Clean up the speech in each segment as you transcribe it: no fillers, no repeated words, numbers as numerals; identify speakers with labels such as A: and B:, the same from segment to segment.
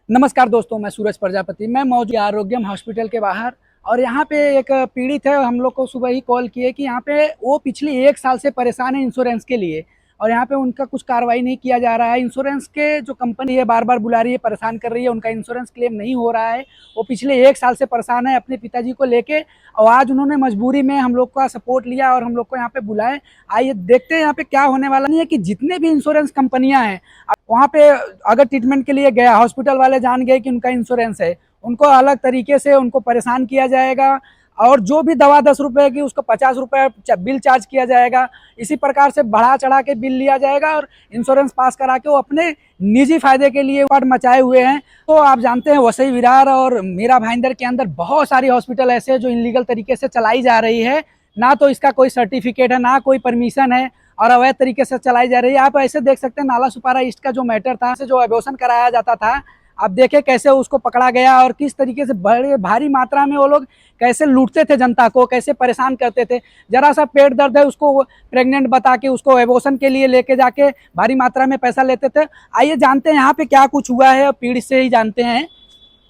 A: नमस्कार दोस्तों, मैं सूरज प्रजापति। मैं मौजूद आरोग्यम हॉस्पिटल के बाहर और यहाँ पे एक पीड़ित है। हम लोग को सुबह ही कॉल किए कि यहाँ पे वो पिछले 1 साल से परेशान है इंश्योरेंस के लिए और यहाँ पे उनका कुछ कार्रवाई नहीं किया जा रहा है। इंश्योरेंस के जो कंपनी है बार-बार बुला रही है, परेशान कर रही है, उनका इंश्योरेंस क्लेम नहीं हो रहा है। वो पिछले 1 साल से परेशान है अपने पिताजी को लेके और आज उन्होंने मजबूरी में हम लोग का सपोर्ट लिया और हम लोग को यहाँ पे बुलाए। आइए देखते हैं यहाँ पे क्या होने वाला। नहीं है कि जितने भी इंश्योरेंस कंपनियाँ हैं वहाँ पे अगर ट्रीटमेंट के लिए गया, हॉस्पिटल वाले जान गए कि उनका इंश्योरेंस है, उनको अलग तरीके से उनको परेशान किया जाएगा और जो भी दवा 10 रुपए की उसको 50 रुपए बिल चार्ज किया जाएगा। इसी प्रकार से बढ़ा चढ़ा के बिल लिया जाएगा और इंश्योरेंस पास करा के वो अपने निजी फायदे के लिए वार्ड मचाए हुए हैं। तो आप जानते हैं वसई विरार और मीरा भाईंदर के अंदर बहुत सारी हॉस्पिटल ऐसे हैं जो इनलीगल तरीके से चलाई जा रही है। ना तो इसका कोई सर्टिफिकेट है, ना कोई परमिशन है और अवैध तरीके से चलाई जा रही है। आप ऐसे देख सकते हैं नाला सुपारा ईस्ट का जो मैटर था, जो एबॉर्शन कराया जाता था, आप देखें कैसे उसको पकड़ा गया और किस तरीके से बड़े भारी मात्रा में वो लोग कैसे लूटते थे जनता को, कैसे परेशान करते थे। जरा सा पेट दर्द है उसको प्रेग्नेंट बता के उसको एबॉर्शन के लिए लेके जाके भारी मात्रा में पैसा लेते थे। आइए जानते हैं यहाँ पे क्या कुछ हुआ है और पीड़ित से ही जानते हैं।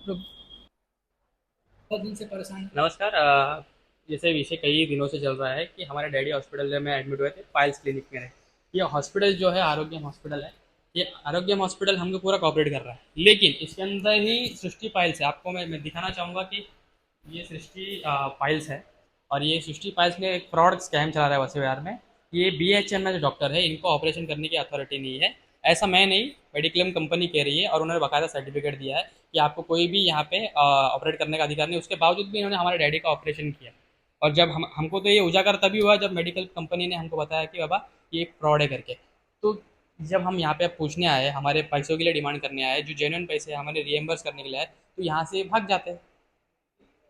A: बहुत दिन से परेशान।
B: नमस्कार। जैसे विषय कई दिनों से चल रहा है कि हमारे डैडी हॉस्पिटल में एडमिट हुए थे, पाइल्स क्लिनिक में रहे। ये हॉस्पिटल जो है आरोग्यम हॉस्पिटल है। ये आरोग्यम हॉस्पिटल हमको पूरा कॉपरेट कर रहा है, लेकिन इसके अंदर ही सृष्टि पाइल्स है। आपको मैं दिखाना चाहूँगा कि ये सृष्टि पाइल्स है और ये सृष्टि पाइल्स ने एक फ्रॉड स्कैम चला रहा है वैसे बिहार में। ये BHM में जो डॉक्टर है, इनको ऑपरेशन करने की अथॉरिटी नहीं है। ऐसा मैं नहीं, मेडिक्लेम कंपनी कह रही है और उन्होंने बाकायदा सर्टिफिकेट दिया है कि आपको कोई भी यहाँ पे ऑपरेट करने का अधिकार नहीं। उसके बावजूद भी इन्होंने हमारे डैडी का ऑपरेशन किया। और जब हमको तो ये उजागर तभी हुआ जब मेडिकल कंपनी ने हमको बताया कि बाबा ये एक फ्रॉड है करके। तो जब हम यहाँ पे पूछने आए, हमारे पैसों के लिए डिमांड करने आए, जो जेन्युइन पैसे हमारे रिएम्बर्स करने के लिए आए, तो यहाँ से भाग जाते हैं।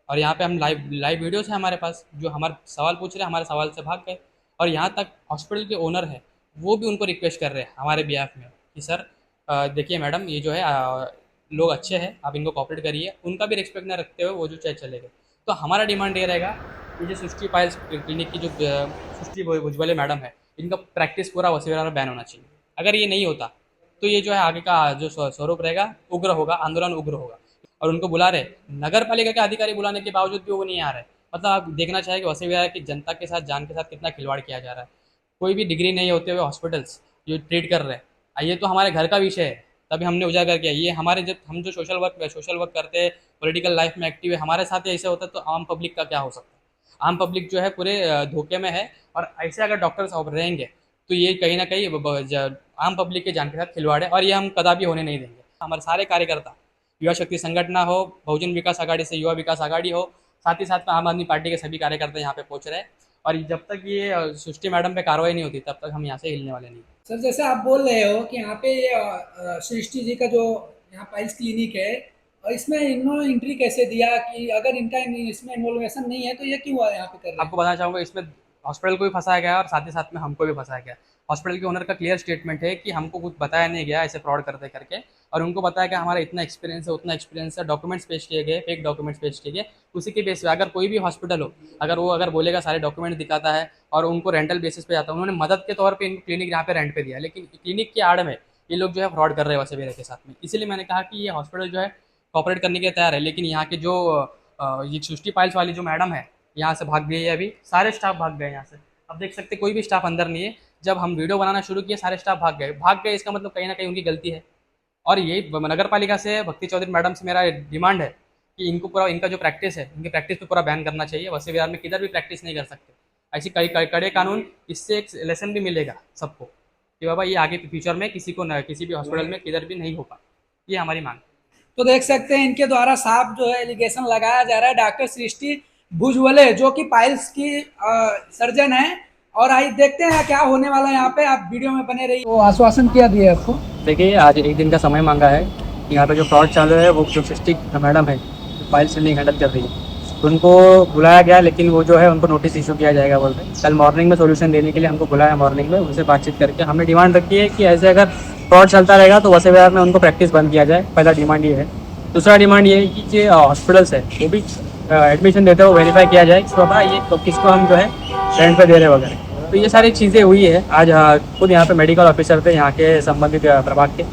B: और यहाँ पे हम लाइव लाइव वीडियोस है हमारे पास, जो हमारे सवाल पूछ रहे हैं, हमारे सवाल से भाग गए। और यहाँ तक हॉस्पिटल के ओनर है, वो भी उनको रिक्वेस्ट कर रहे हैं हमारे बिहाफ में कि सर देखिए मैडम, ये जो है लोग अच्छे हैं, आप इनको कॉपरेट करिए। उनका भी रिस्पेक्ट ना रखते हुए वो जो चाहे चले गए। तो हमारा डिमांड ये रहेगा कि जो सृष्टि पाइल्स क्लिनिक की जो सृष्टि भुजबले मैडम है, इनका प्रैक्टिस पूरा वसीला में बैन होना चाहिए। अगर ये नहीं होता तो ये जो है आगे का जो स्वरूप रहेगा उग्र होगा, आंदोलन उग्र होगा। और उनको बुला रहे, नगर पालिका के अधिकारी बुलाने के बावजूद भी वो नहीं आ रहे। मतलब आप देखना चाहें कि वैसे विहार की जनता के साथ, जान के साथ कितना खिलवाड़ किया जा रहा है। कोई भी डिग्री नहीं होते हुए हॉस्पिटल्स जो ट्रीट कर रहे हैं। ये तो हमारे घर का विषय है, तभी हमने उजागर किया। ये हमारे जब हम जो सोशल वर्क करते हैं, पॉलिटिकल लाइफ में एक्टिव है, हमारे साथ ही ऐसे होता है तो आम पब्लिक का क्या हो सकता है। आम पब्लिक जो है पूरे धोखे में है। और ऐसे अगर डॉक्टर्स रहेंगे तो ये कहीं ना कहीं आम पब्लिक के जान के साथ खिलवाड़ है और ये हम कदापि होने नहीं देंगे। हमारे सारे कार्यकर्ता, युवा शक्ति संगठन हो, बहुजन विकास आघाड़ी से युवा विकास आघाड़ी हो, साथ ही साथ में आम आदमी पार्टी के सभी कार्यकर्ता यहाँ पे पहुँच रहे हैं। और जब तक ये सृष्टि मैडम पे कार्रवाई नहीं होती तब तक हम यहाँ से हिलने वाले नहीं।
A: सर, जैसे आप बोल रहे हो कि यहाँ पे ये सृष्टि जी का जो यहाँ पाइल्स क्लिनिक है और इसमें इन्होंने एंट्री कैसे दिया कि अगर इनका इसमें इन्वॉल्वेशन नहीं है तो ये क्यों यहाँ पे कर रहे हैं?
B: आपको बताना चाहूँगा, इसमें हॉस्पिटल को भी फंसाया गया और साथ ही साथ में हमको भी फंसाया गया। हॉस्पिटल के ओनर का क्लियर स्टेटमेंट है कि हमको कुछ बताया नहीं गया ऐसे फ्रॉड करते करके। और उनको बताया कि हमारा इतना एक्सपीरियंस है, उतना एक्सपीरियंस है, डॉक्यूमेंट्स पेश किए गए, फेक डॉक्यूमेंट्स पेश किए गए। उसी के बेस पे अगर कोई भी हॉस्पिटल हो, अगर वो बोलेगा सारे डॉक्यूमेंट दिखाता है और उनको रेंटल बेसिस पे जाता है। उन्होंने मदद के तौर पर इनको क्लिनिक यहाँ पे रेंट पे दिया, लेकिन क्लिनिक के आड़ में ये लोग जो है फ्रॉड कर रहे हैं वैसे मेरे के साथ में। इसीलिए मैंने कहा कि ये हॉस्पिटल जो है कॉपरेट करने के लिए तैयार है। लेकिन यहाँ के जो ये सृष्टि पाइल्स वाली जो मैडम है, यहाँ से भाग गई है। अभी सारे स्टाफ भाग गए यहाँ से। अब देख सकते कोई भी स्टाफ अंदर नहीं है। जब हम वीडियो बनाना शुरू किए सारे स्टाफ भाग गए। इसका मतलब कहीं ना कहीं उनकी गलती है। और ये नगर पालिका से, भक्ति चौधरी मैडम से मेरा डिमांड है कि इनको पूरा, इनका जो प्रैक्टिस है, इनकी प्रैक्टिस पे पूरा बैन करना चाहिए। वैसे बिहार में किधर भी प्रैक्टिस नहीं कर सकते। ऐसी कई कड़े कानून, इससे एक लेसन भी मिलेगा सबको कि बाबा ये आगे फ्यूचर में किसी को किसी भी हॉस्पिटल में किधर भी नहीं हो पाए। ये हमारी मांग।
A: तो देख सकते हैं इनके द्वारा साफ जो है एलिगेशन लगाया जा रहा है। डॉक्टर सृष्टि भुजबले जो कि पाइल्स की सर्जन है। और आई देखते हैं क्या होने वाला है यहाँ पे। आप वीडियो में बने रहिए। तो आश्वासन क्या दिया आपको?
B: देखिए, आज एक दिन का समय मांगा है। यहाँ पे जो फ्रॉड चालू है, वो जो सृष्टि मैडम है, फाइल सेलिंग हैंडल कर रही है, तो उनको बुलाया गया। लेकिन वो जो है उनको नोटिस इशू किया जाएगा बोल रहे हैं। कल मॉर्निंग में सोल्यूशन देने के लिए हमको बुलाया। मॉर्निंग में उनसे बातचीत करके हमने डिमांड रखी है कि ऐसे अगर फ्रॉड चलता रहेगा तो वैसे बिहार में उनको प्रैक्टिस बंद किया जाए। पहला डिमांड ये है। दूसरा डिमांड ये है कि जो हॉस्पिटल्स है वो भी एडमिशन देते हुए वेरीफाई किया जाए कि बाबा ये तो किसको हम जो है रेंट पे दे रहे वगैरह। तो ये सारी चीज़ें हुई है। आज खुद यहाँ पे मेडिकल ऑफिसर थे यहाँ के संबंधित प्रभाग के,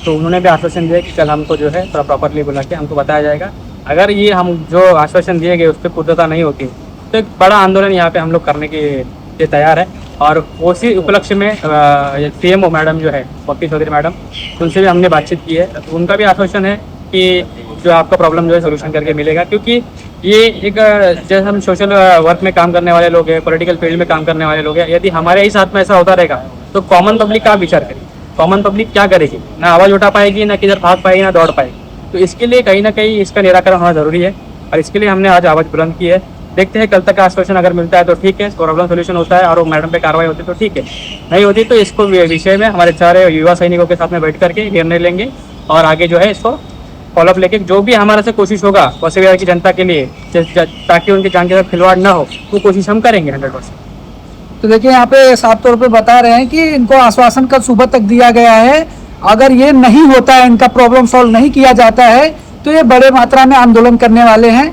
B: तो उन्होंने भी आश्वासन दिया कि कल हमको जो है थोड़ा प्रॉपरली बुला के हमको बताया जाएगा। अगर ये हम जो आश्वासन दिए गए उस पर पूर्णता नहीं होती तो एक बड़ा आंदोलन यहाँ पे हम लोग करने के लिए तैयार है। और उसी उपलक्ष्य में CMO मैडम जो है भक्ति चौधरी मैडम, उनसे भी हमने बातचीत की है। तो उनका भी आश्वासन है कि जो आपका प्रॉब्लम जो है सोल्यूशन करके मिलेगा, क्योंकि ये एक जैसे हम सोशल वर्क में काम करने वाले लोग हैं, पॉलिटिकल फील्ड में काम करने वाले लोग हैं, यदि हमारे ही साथ में ऐसा होता रहेगा तो कॉमन पब्लिक क्या विचार करेगी, कॉमन पब्लिक क्या करेगी, ना आवाज़ उठा पाएगी, ना किधर भाग पाएगी, ना दौड़ पाएगी। तो इसके लिए कहीं ना कहीं इसका निराकरण होना जरूरी है और इसके लिए हमने आज आवाज़ बुलंद की है। देखते हैं कल तक आश्वासन अगर मिलता है तो ठीक है, प्रॉब्लम सोल्यूशन होता है और वो मैडम पे कार्रवाई होती है तो ठीक है, नहीं होती तो इसको विषय में हमारे सारे युवा सैनिकों के साथ में बैठ करके निर्णय लेंगे और आगे जो है इसको फॉलोअप लेके जो भी हमारे से कोशिश होगा वैसे बिहार की जनता के लिए ताकि उनकी जान के साथ खिलवाड़ ना हो, वो कोशिश हम करेंगे 100%।
A: तो देखिए यहाँ पे साफ तौर पे बता रहे हैं कि इनको आश्वासन कल सुबह तक दिया गया है। अगर ये नहीं होता है, इनका प्रॉब्लम सॉल्व नहीं किया जाता है तो ये बड़े मात्रा में आंदोलन करने वाले हैं।